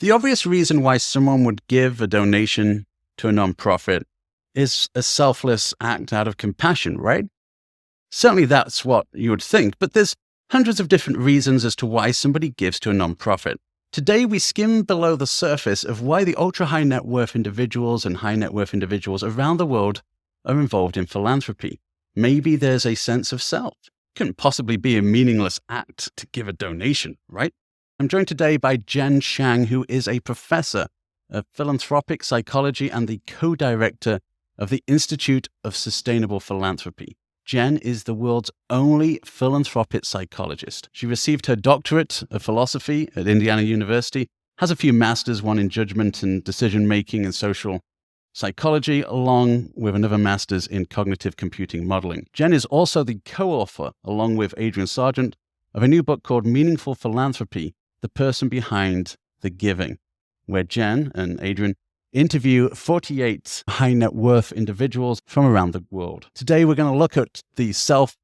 The obvious reason why someone would give a donation to a nonprofit is a selfless act out of compassion, right? Certainly that's what you would think, but there's hundreds of different reasons as to why somebody gives to a nonprofit. Today, we skim below the surface of why the ultra-high net worth individuals and high net worth individuals around the world are involved in philanthropy. Maybe there's a sense of self. It couldn't possibly be a meaningless act to give a donation, right? I'm joined today by Jen Shang, who is a professor of philanthropic psychology and the co-director of the Institute of Sustainable Philanthropy. Jen is the world's only philanthropic psychologist. She received her doctorate of philosophy at Indiana University, has a few masters, one in judgment and decision-making and social psychology, along with another master's in cognitive computing modeling. Jen is also the co-author, along with Adrian Sargent, of a new book called Meaningful Philanthropy, The Person Behind the Giving, where Jen and Adrian interview 48 high net worth individuals from around the world. Today, we're going to look at the self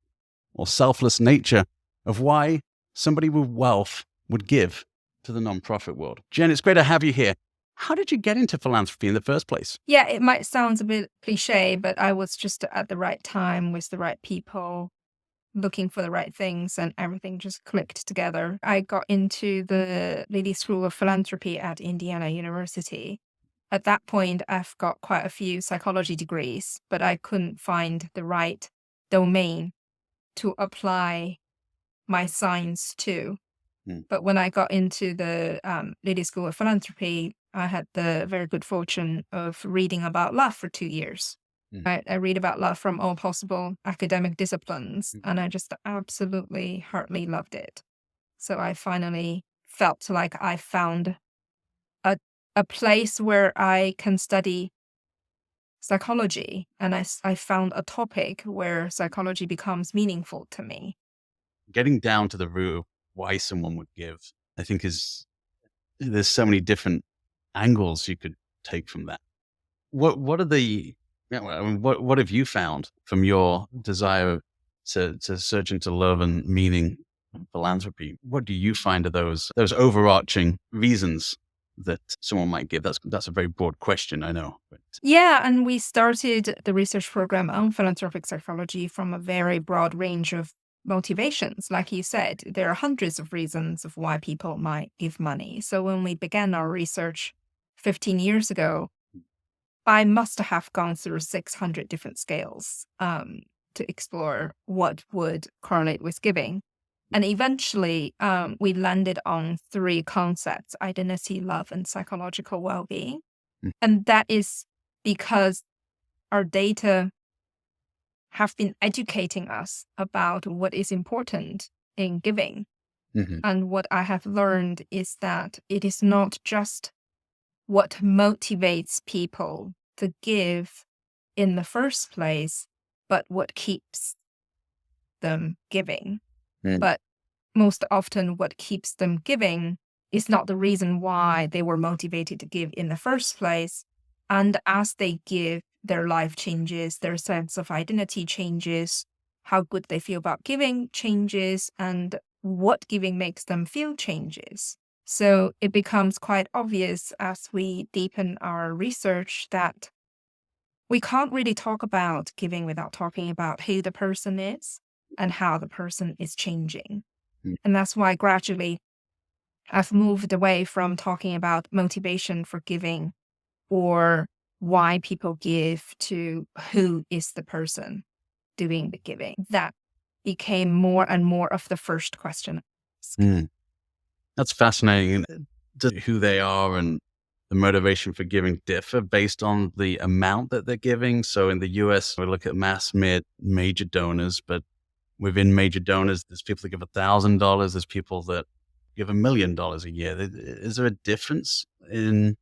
or selfless nature of why somebody with wealth would give to the nonprofit world. Jen, it's great to have you here. How did you get into philanthropy in the first place? Yeah, it might sound a bit cliche, but I was just at the right time with the right people, looking for the right things, and everything just clicked together. I got into the Lady School of Philanthropy at Indiana University. At that point, I've got quite a few psychology degrees, but I couldn't find the right domain to apply my science to. But when I got into the Lady School of Philanthropy, I had the very good fortune of reading about love for 2 years. I read about love from all possible academic disciplines, and I just absolutely, heartily loved it. So I finally felt like I found a place where I can study psychology, and I found a topic where psychology becomes meaningful to me. Getting down to the root of why someone would give, I think there's so many different angles you could take from that. What are what have you found from your desire to search into love and meaning and philanthropy? What do you find are those overarching reasons that someone might give? That's a very broad question, I know. But Yeah, and we started the research program on philanthropic psychology from a very broad range of motivations. Like you said, there are hundreds of reasons of why people might give money. So when we began our research 15 years ago, I must have gone through 600 different scales to explore what would correlate with giving. And eventually, we landed on 3 concepts: identity, love, and psychological well-being. Mm. And that is because our data have been educating us about what is important in giving. Mhm. And what I have learned is that it is not just what motivates people to give in the first place, but what keeps them giving. Mm. But most often, what keeps them giving is not the reason why they were motivated to give in the first place. And as they give, their life changes, their sense of identity changes, how good they feel about giving changes, and what giving makes them feel changes. So it becomes quite obvious as we deepen our research that we can't really talk about giving without talking about who the person is and how the person is changing. Mm. And that's why gradually I've moved away from talking about motivation for giving or why people give to who is the person doing the giving. That became more and more of the first question. Mm. That's fascinating. Who they are and the motivation for giving differ based on the amount that they're giving. So in the US, we look at mass major donors, but within major donors, there's people that give $1,000. There's people that give $1 million a year. Is there a difference in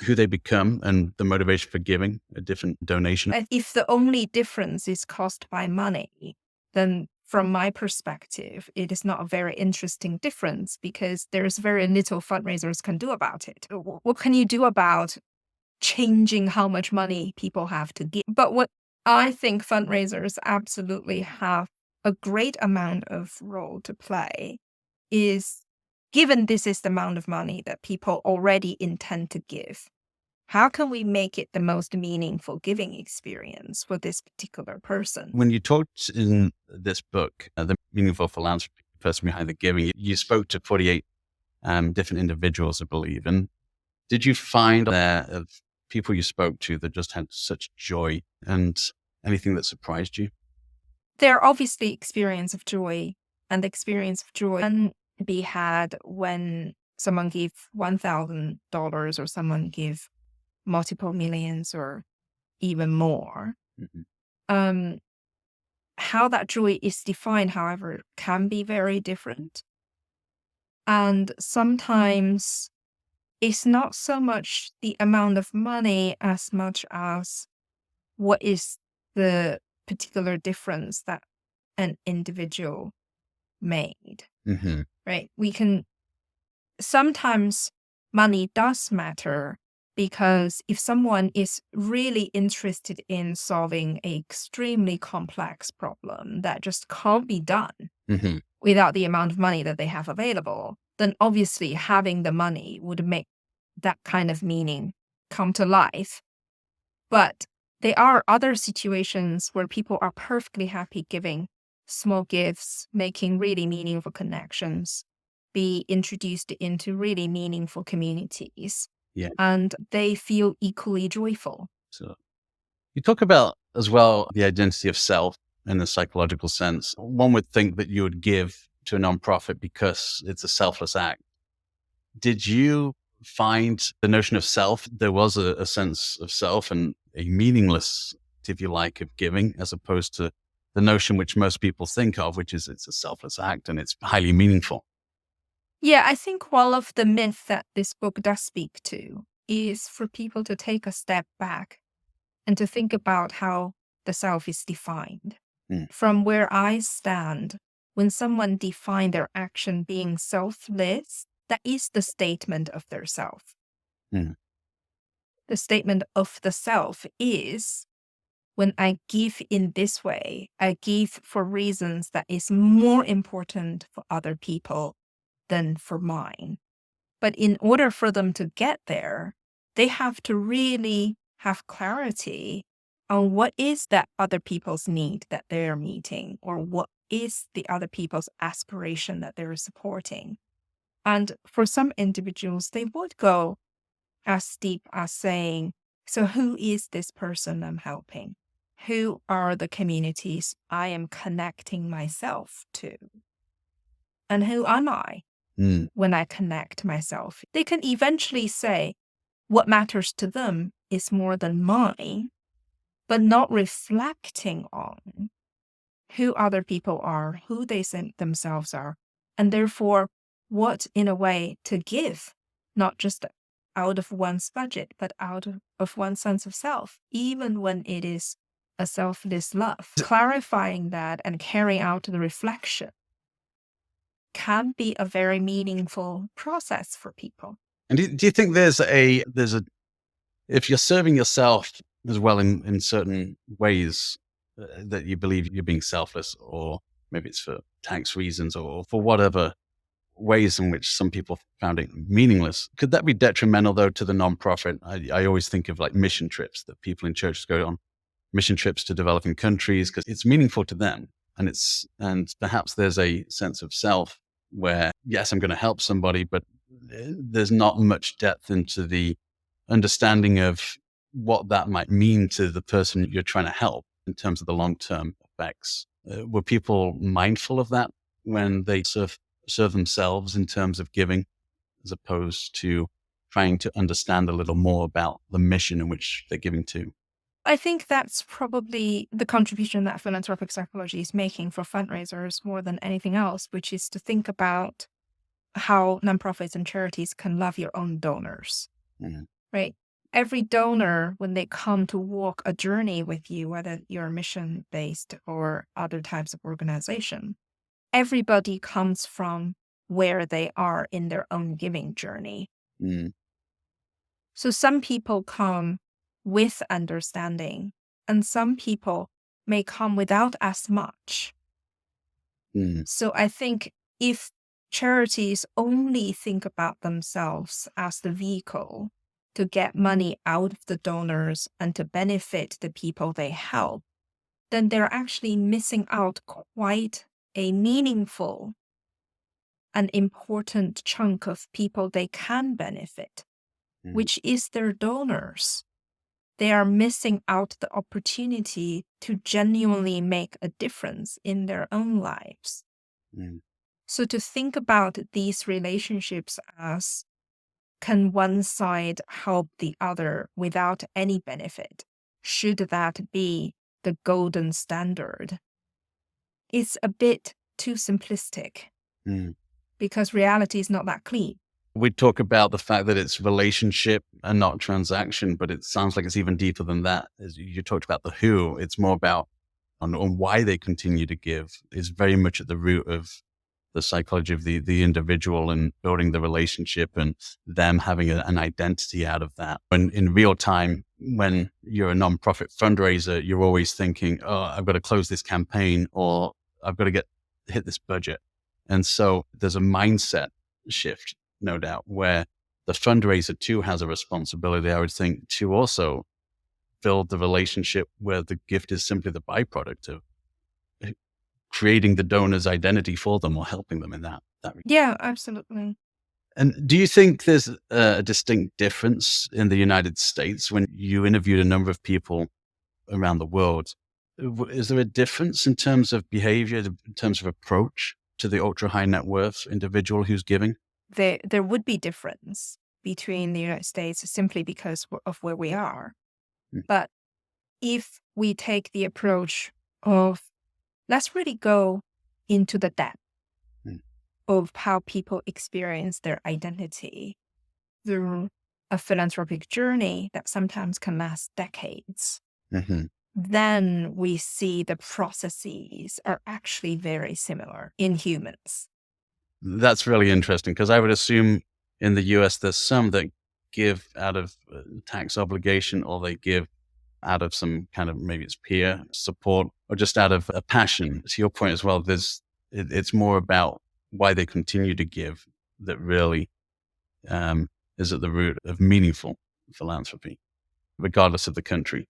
who they become and the motivation for giving a different donation? If the only difference is caused by money, then from my perspective, it is not a very interesting difference because there's very little fundraisers can do about it. What can you do about changing how much money people have to give? But what I think fundraisers absolutely have a great amount of role to play is given this is the amount of money that people already intend to give, how can we make it the most meaningful giving experience for this particular person? When you talked in this book, The Meaningful Philanthropy, Person Behind the Giving, you spoke to 48 different individuals, I believe. And did you find there of people you spoke to that just had such joy, and anything that surprised you? There are obviously experience of joy, and the experience of joy can be had when someone give $1,000 or someone give multiple millions or even more. Mhm. Um, how that joy is defined, however, can be very different. And sometimes it's not so much the amount of money as much as what is the particular difference that an individual made, Mhm. right? Sometimes money does matter because if someone is really interested in solving an extremely complex problem that just can't be done Mhm. without the amount of money that they have available, then obviously having the money would make that kind of meaning come to life. But there are other situations where people are perfectly happy giving small gifts, making really meaningful connections, be introduced into really meaningful communities, Yeah. and they feel equally joyful. So you talk about as well the identity of self in the psychological sense. One would think that you would give to a nonprofit because it's a selfless act. Did you find the notion of self, there was a sense of self and a meaningless, if you like, of giving, as opposed to the notion which most people think of, which is it's a selfless act and it's highly meaningful? Yeah, I think one of the myths that this book does speak to is for people to take a step back and to think about how the self is defined. Mm, From where I stand, when someone defines their action being selfless, that is the statement of their self. mm, The statement of the self is when I give in this way, I give for reasons that is more important for other people than for mine. But in order for them to get there, they have to really have clarity on what is that other people's need that they're meeting, or what is the other people's aspiration that they're supporting. And for some individuals, they would go as deep as saying, so who is this person I'm helping? Who are the communities I am connecting myself to? And who am I mm. when I connect myself? They can eventually say what matters to them is more than mine, but not reflecting on who other people are, who they think themselves are, and therefore what, in a way, to give, not just out of one's budget, but out of one's sense of self, even when it is a selfless love. Clarifying that and carrying out the reflection can be a very meaningful process for people. And do you think there's a if you're serving yourself as well in certain ways that you believe you're being selfless, or maybe it's for tax reasons or for whatever ways in which some people found it meaningless, could that be detrimental though to the nonprofit? I always think of like mission trips that people in churches go on, mission trips to developing countries, because it's meaningful to them. And perhaps there's a sense of self where, yes, I'm going to help somebody, but there's not much depth into the understanding of what that might mean to the person you're trying to help in terms of the long-term effects. Were people mindful of that when they serve themselves in terms of giving, as opposed to trying to understand a little more about the mission in which they're giving to? I think that's probably the contribution that philanthropic psychology is making for fundraisers more than anything else, which is to think about how nonprofits and charities can love your own donors, Mm, right? Every donor, when they come to walk a journey with you, whether you're mission based or other types of organization, everybody comes from where they are in their own giving journey. mm, So some people come with understanding, and some people may come without as much. mm, So I think if charities only think about themselves as the vehicle to get money out of the donors and to benefit the people they help, then they're actually missing out quite a meaningful and important chunk of people they can benefit, which is their donors. They are missing out the opportunity to genuinely make a difference in their own lives. So to think about these relationships as, can one side help the other without any benefit? Should that be the golden standard? It's a bit too simplistic because reality is not that clean. We talk about the fact that it's relationship and not transaction, but it sounds like it's even deeper than that. As you talked about the who, it's more about on why they continue to give is very much at the root of the psychology of the individual and building the relationship and them having an identity out of that. When in real time, when you're a nonprofit fundraiser, you're always thinking, oh, I've got to close this campaign or I've got to hit this budget. And so there's a mindset shift, no doubt, where the fundraiser too has a responsibility, I would think, to also build the relationship where the gift is simply the byproduct of creating the donor's identity for them or helping them in that. Yeah, absolutely. And do you think there's a distinct difference in the United States when you interviewed a number of people around the world? Is there a difference in terms of behavior, in terms of approach to the ultra high net worth individual who's giving? There would be difference between the United States simply because of where we are. But if we take the approach of, let's really go into the depth of how people experience their identity through a philanthropic journey that sometimes can last decades, then we see the processes are actually very similar in humans. That's really interesting because I would assume in the US there's some that give out of tax obligation or they give out of some kind of, maybe it's peer support or just out of a passion. To your point as well, it's more about why they continue to give that really is at the root of meaningful philanthropy, regardless of the country.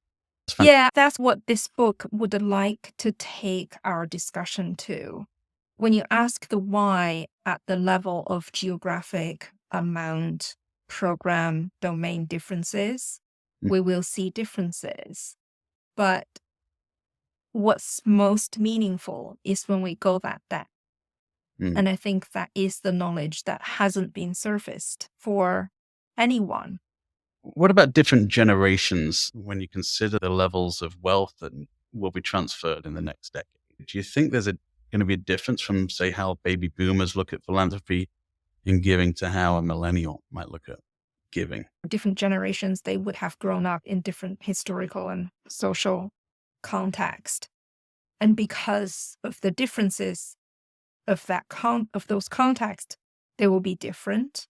Yeah, that's what this book would like to take our discussion to. When you ask the why at the level of geographic, amount, program, domain differences, we will see differences. But what's most meaningful is when we go that depth. And I think that is the knowledge that hasn't been surfaced for anyone. What about different generations when you consider the levels of wealth that will be transferred in the next decade? Do you think there's going to be a difference from, say, how baby boomers look at philanthropy and giving to how a millennial might look at giving? Different generations, they would have grown up in different historical and social context. And because of the differences of those contexts, they will be different.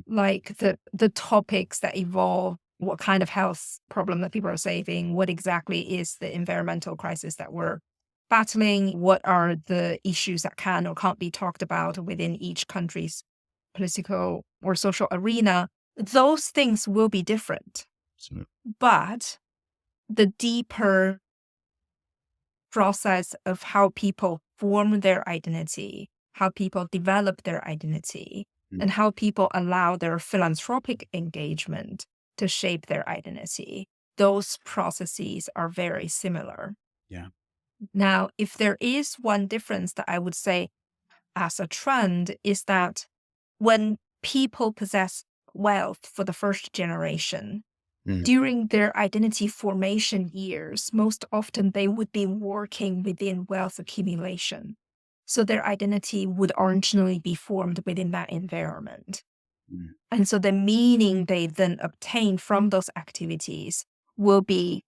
Like the topics that evolve, what kind of health problem that people are saving, what exactly is the environmental crisis that we're battling, what are the issues that can or can't be talked about within each country's political or social arena, those things will be different. But the deeper process of how people form their identity, how people develop their identity, and how people allow their philanthropic engagement to shape their identity, those processes are very similar. Yeah. Now, if there is one difference that I would say as a trend is that when people possess wealth for the first generation, during their identity formation years, most often they would be working within wealth accumulation. So their identity would originally be formed within that environment. And so the meaning they then obtain from those activities will be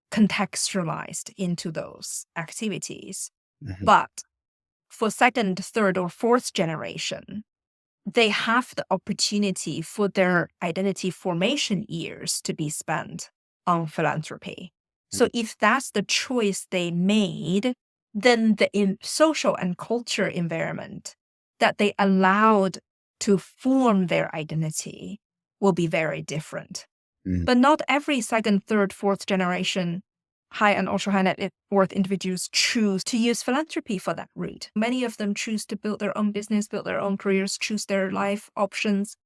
contextualized into those activities. But for second, third, or fourth generation, they have the opportunity for their identity formation years to be spent on philanthropy. So if that's the choice they made, then the social and culture environment that they allowed to form their identity will be very different. But not every second, third, fourth generation high and ultra high net worth individuals choose to use philanthropy for that route. Many of them choose to build their own business, build their own careers, choose their life options,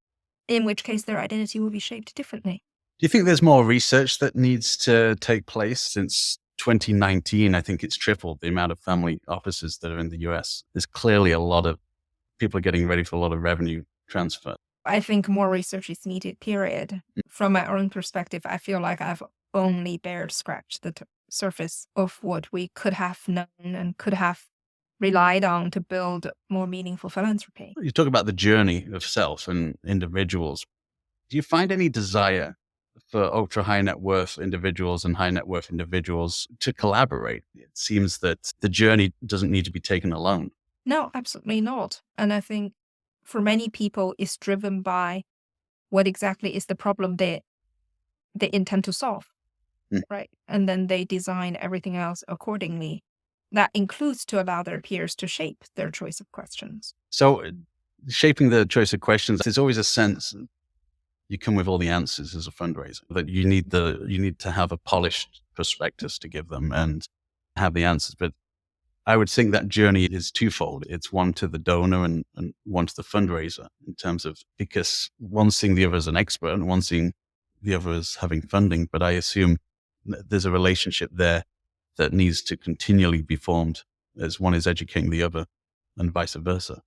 in which case their identity will be shaped differently. Do you think there's more research that needs to take place? Since 2019, I think it's tripled the amount of family offices that are in the US. There's clearly a lot of people are getting ready for a lot of revenue transfer. I think more research is needed, period. From my own perspective, I feel like I've only barely scratched the surface of what we could have known and could have relied on to build more meaningful philanthropy. You talk about the journey of self and individuals. Do you find any desire for ultra high net worth individuals and high net worth individuals to collaborate? It seems that the journey doesn't need to be taken alone. No, absolutely not. And I think for many people, it's driven by what exactly is the problem they intend to solve, right? And then they design everything else accordingly. That includes to allow their peers to shape their choice of questions. So shaping the choice of questions, there's always a sense you come with all the answers as a fundraiser, that you need to have a polished prospectus to give them and have the answers. But I would think that journey is twofold. It's one to the donor and one to the fundraiser in terms of, because one seeing the other as an expert and one seeing the other as having funding. But I assume there's a relationship there that needs to continually be formed as one is educating the other and vice versa.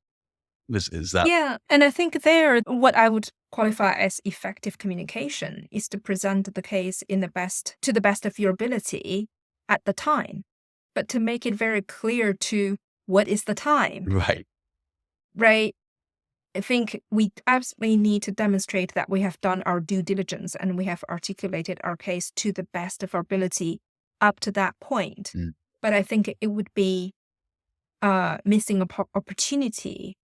Is that? Yeah. And I think there, what I would qualify as effective communication is to present the case to the best of your ability at the time, but to make it very clear to what is the time. Right. Right. I think we absolutely need to demonstrate that we have done our due diligence and we have articulated our case to the best of our ability up to that point. But I think it would be missing an opportunity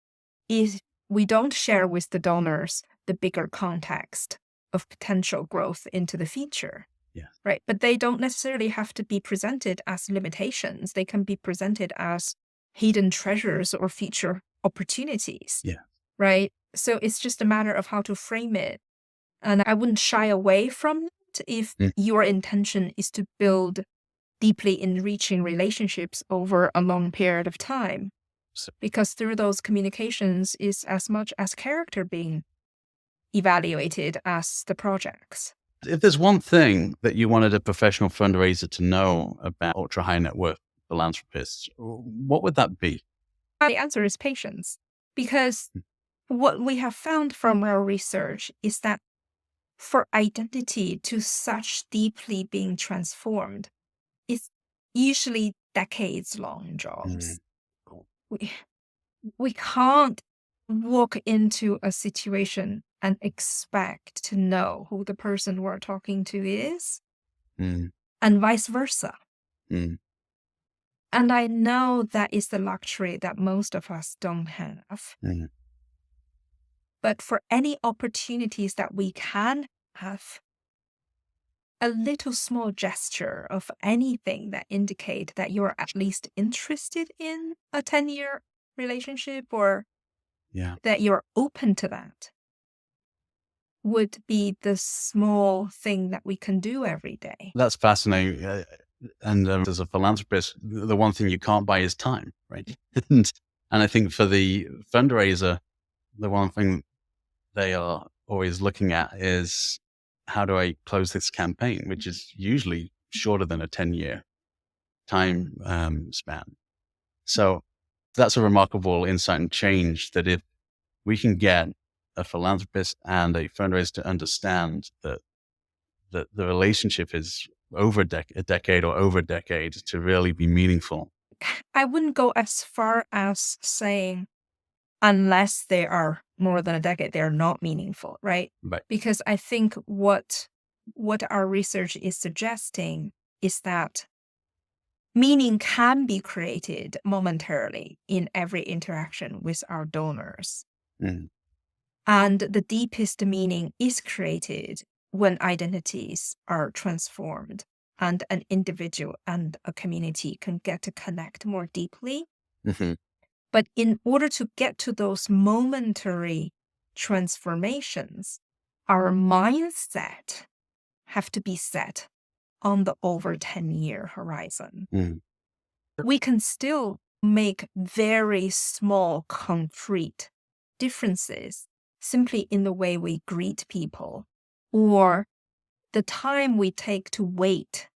if we don't share with the donors the bigger context of potential growth into the future. Yeah. Right. But they don't necessarily have to be presented as limitations. They can be presented as hidden treasures or future opportunities. Yeah. Right. So it's just a matter of how to frame it. And I wouldn't shy away from it if your intention is to build deeply enriching relationships over a long period of time. Because through those communications is as much as character being evaluated as the projects. If there's one thing that you wanted a professional fundraiser to know about ultra high net worth philanthropists, what would that be? The answer is patience. Because what we have found from our research is that for identity to such deeply being transformed, it's usually decades-long jobs. We can't walk into a situation and expect to know who the person we're talking to is, and vice versa. And I know that is the luxury that most of us don't have. But for any opportunities that we can have, a little small gesture of anything that indicate that you're at least interested in a 10-year relationship or that you're open to that would be the small thing that we can do every day. That's fascinating. And as a philanthropist, the one thing you can't buy is time, right? and I think for the fundraiser, the one thing they are always looking at is, how do I close this campaign, which is usually shorter than a 10-year time span. So that's a remarkable insight and change, that if we can get a philanthropist and a fundraiser to understand that the relationship is over a decade or over a decade to really be meaningful. I wouldn't go as far as saying unless they are more than a decade, they're not meaningful, right? Right. Because I think what our research is suggesting is that meaning can be created momentarily in every interaction with our donors. And the deepest meaning is created when identities are transformed and an individual and a community can get to connect more deeply But in order to get to those momentary transformations, our mindset have to be set on the over 10-year horizon. Mm. We can still make very small, concrete differences simply in the way we greet people or the time we take to wait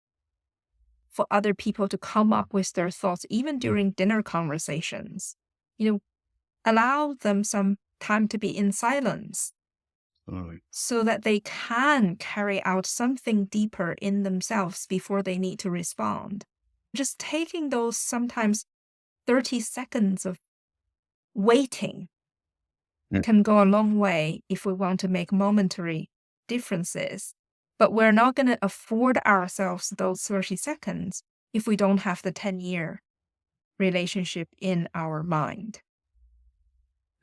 for other people to come up with their thoughts, even during dinner conversations. Allow them some time to be in silence so that they can carry out something deeper in themselves before they need to respond. Just taking those sometimes 30 seconds of waiting can go a long way if we want to make momentary differences. But we're not going to afford ourselves those 30 seconds if we don't have the 10-year relationship in our mind.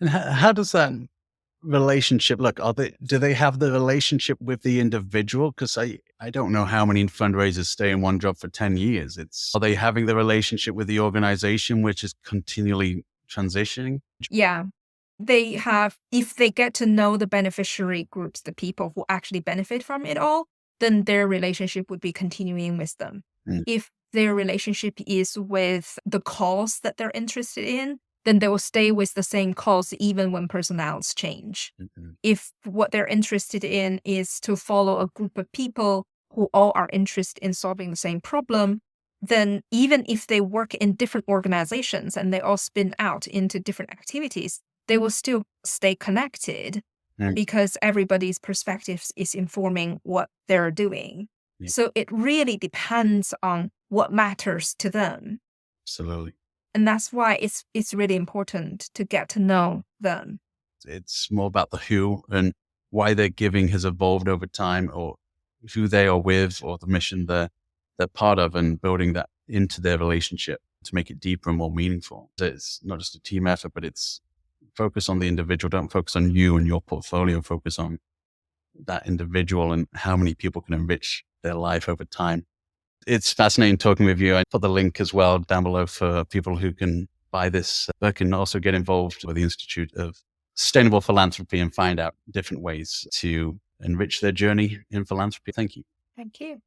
And how does that relationship look? Do they have the relationship with the individual? Because I don't know how many fundraisers stay in one job for 10 years. Are they having the relationship with the organization, which is continually transitioning? Yeah. They have, if they get to know the beneficiary groups, the people who actually benefit from it all, then their relationship would be continuing with them. If their relationship is with the cause that they're interested in, then they will stay with the same cause even when personnels change. If what they're interested in is to follow a group of people who all are interested in solving the same problem, then even if they work in different organizations and they all spin out into different activities, they will still stay connected because everybody's perspectives is informing what they're doing. Yeah. So it really depends on what matters to them. Absolutely. And that's why it's really important to get to know them. It's more about the who, and why they're giving has evolved over time, or who they are with, or the mission they're part of, and building that into their relationship to make it deeper and more meaningful. It's not just a team effort, but it's focus on the individual. Don't focus on you and your portfolio. Focus on that individual and how many people can enrich their life over time. It's fascinating talking with you. I put the link as well down below for people who can buy this book and also get involved with the Institute of Sustainable Philanthropy and find out different ways to enrich their journey in philanthropy. Thank you. Thank you.